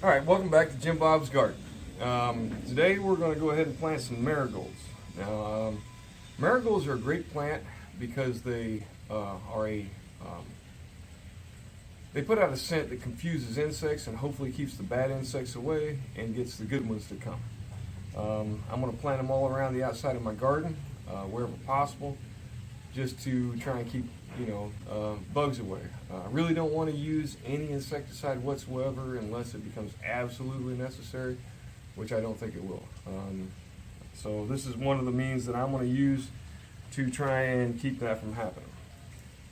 Alright, welcome back to Jim Bob's Garden. Today we're going to go ahead and plant some marigolds. Now, marigolds are a great plant because they they put out a scent that confuses insects and hopefully keeps the bad insects away and gets the good ones to come. I'm going to plant them all around the outside of my garden, wherever possible, just to try and keep bugs away. I really don't want to use any insecticide whatsoever unless it becomes absolutely necessary, which I don't think it will. So this is one of the means that I'm going to use to try and keep that from happening.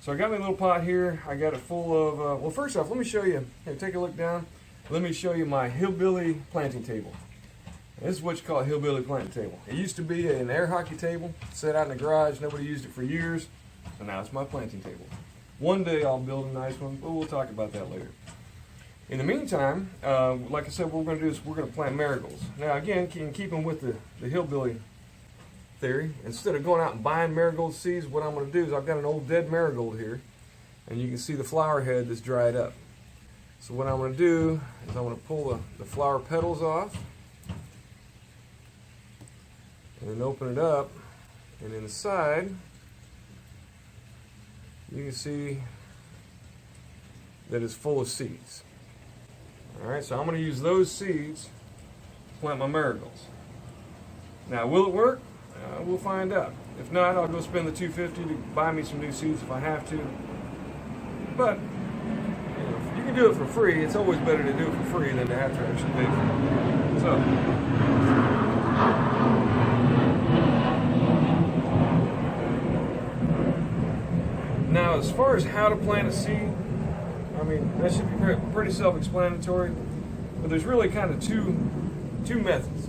So I got my little pot here. I got it full of, well, first off, let me show you, here, take a look down. Let me show you my hillbilly planting table. This is what you call a hillbilly planting table. It used to be an air hockey table, set out in the garage. Nobody used it for years. So now it's my planting table. One day I'll build a nice one, but we'll talk about that later. In the meantime, like I said, what we're going to do is we're going to plant marigolds. Now again, in keeping with the hillbilly theory, instead of going out and buying marigold seeds, what I'm going to do is I've got an old dead marigold here, and you can see the flower head that's dried up. So what I'm going to do is I'm going to pull the flower petals off, and then open it up, and inside you can see that it's full of seeds. Alright, so I'm going to use those seeds to plant my marigolds. Now, will it work? We'll find out. If not, I'll go spend the $250 to buy me some new seeds if I have to. But if you can do it for free, it's always better to do it for free than to have to actually pay for it. So, now, as far as how to plant a seed, I mean, that should be pretty self-explanatory, but there's really kind of two methods.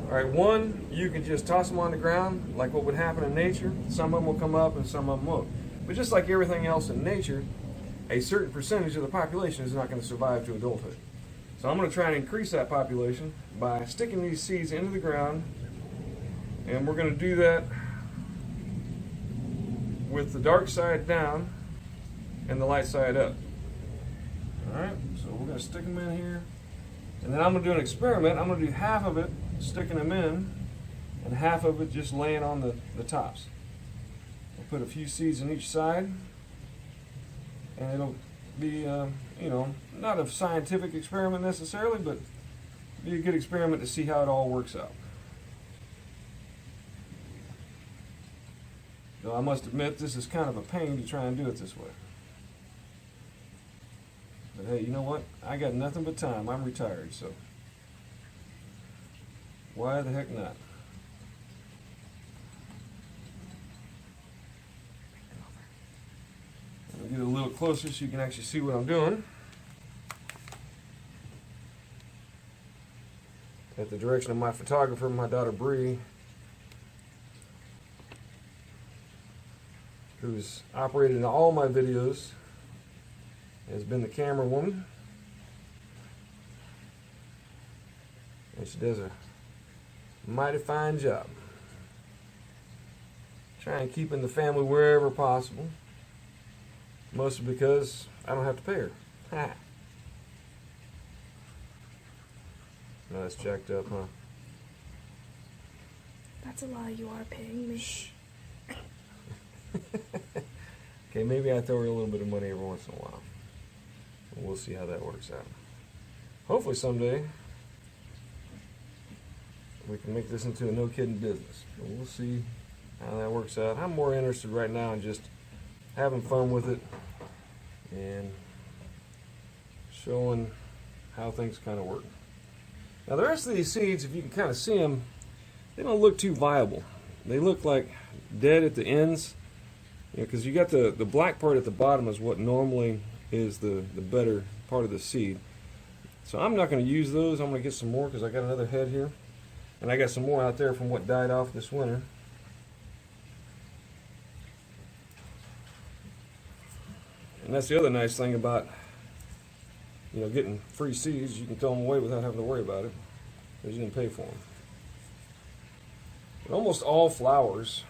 All right, one, you can just toss them on the ground, like what would happen in nature. Some of them will come up and some of them won't. But just like everything else in nature, a certain percentage of the population is not going to survive to adulthood. So I'm going to try and increase that population by sticking these seeds into the ground, and we're going to do that with the dark side down and the light side up. Alright, so we're going to stick them in here, and then I'm going to do an experiment. I'm going to do half of it sticking them in and half of it just laying on the tops. I'll put a few seeds in each side, and it'll be not a scientific experiment necessarily, but be a good experiment to see how it all works out. Though I must admit, this is kind of a pain to try and do it this way. But hey, you know what? I got nothing but time. I'm retired, so why the heck not? I'll get a little closer so you can actually see what I'm doing. At the direction of my photographer, my daughter Bree, who's operated in all my videos, has been the camera woman, and she does a mighty fine job trying to keep in the family wherever possible, mostly because I don't have to pay her. Ha. Now that's jacked up, huh? That's a lie, you are paying me. Shh. Okay, maybe I throw her a little bit of money every once in a while. We'll see how that works out. Hopefully someday we can make this into a no-kidding business. But we'll see how that works out. I'm more interested right now in just having fun with it and showing how things kind of work. Now the rest of these seeds, if you can kind of see them, they don't look too viable. They look like dead at the ends. Because you got the black part at the bottom is what normally is the better part of the seed. So I'm not going to use those. I'm going to get some more because I got another head here. And I got some more out there from what died off this winter. And that's the other nice thing about getting free seeds. You can throw them away without having to worry about it because you didn't pay for them. But almost all flowers,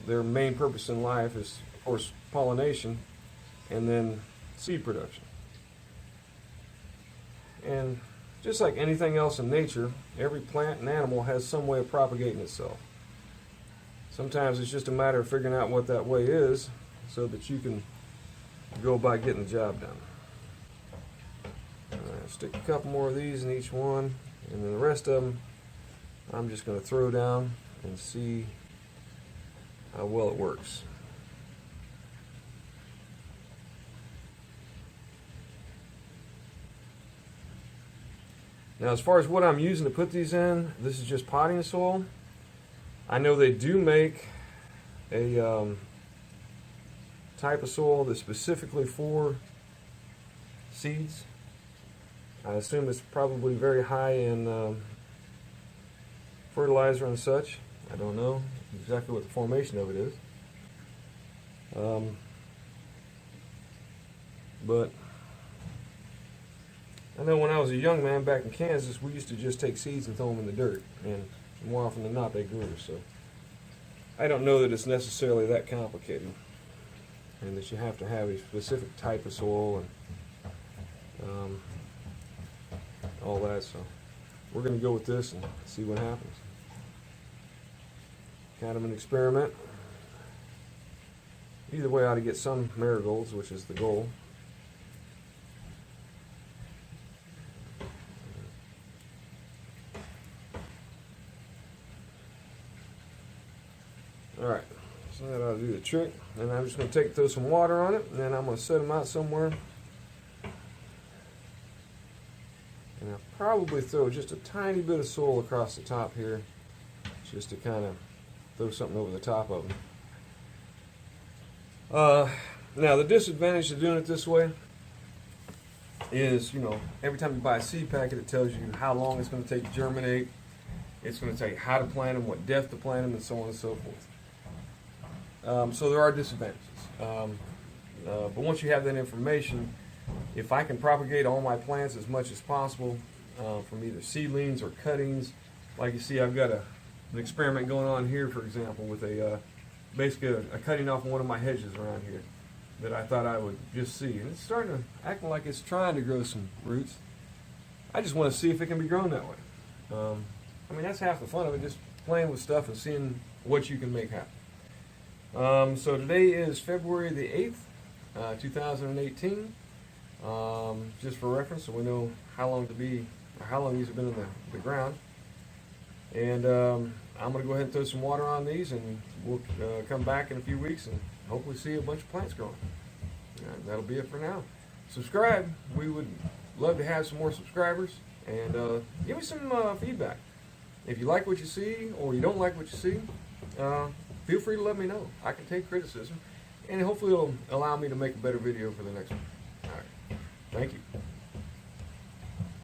their main purpose in life is, of course, pollination and then seed production. And just like anything else in nature, every plant and animal has some way of propagating itself. Sometimes it's just a matter of figuring out what that way is so that you can go by getting the job done. Stick a couple more of these in each one, and then the rest of them I'm just going to throw down and see how well it works. Now, as far as what I'm using to put these in, this is just potting soil. I know they do make a type of soil that's specifically for seeds. I assume it's probably very high in fertilizer and such. I don't know exactly what the formation of it is. But I know when I was a young man back in Kansas, we used to just take seeds and throw them in the dirt, and more often than not they grew. So I don't know that it's necessarily that complicated, and that you have to have a specific type of soil and all that. So we're going to go with this and see what happens. Kind of an experiment. Either way, I ought to get some marigolds, which is the goal. Alright, so that ought to do the trick. And I'm just going to throw some water on it, and then I'm going to set them out somewhere. And I'll probably throw just a tiny bit of soil across the top here, just to kind of throw something over the top of them. Now, the disadvantage of doing it this way is, every time you buy a seed packet, it tells you how long it's going to take to germinate. It's going to tell you how to plant them, what depth to plant them, and so on and so forth. So there are disadvantages. But once you have that information, if I can propagate all my plants as much as possible from either seedlings or cuttings, like you see, I've got an experiment going on here, for example, with basically a cutting off one of my hedges around here that I thought I would just see. And it's starting to act like it's trying to grow some roots. I just want to see if it can be grown that way. I mean, that's half the fun of it, just playing with stuff and seeing what you can make happen. So today is February the 8th, 2018. Just for reference, so we know how long these have been in the ground. And I'm going to go ahead and throw some water on these, and we'll come back in a few weeks and hopefully see a bunch of plants growing. And that'll be it for now. Subscribe. We would love to have some more subscribers, and give me some feedback. If you like what you see or you don't like what you see, feel free to let me know. I can take criticism, and hopefully it'll allow me to make a better video for the next one. All right. Thank you.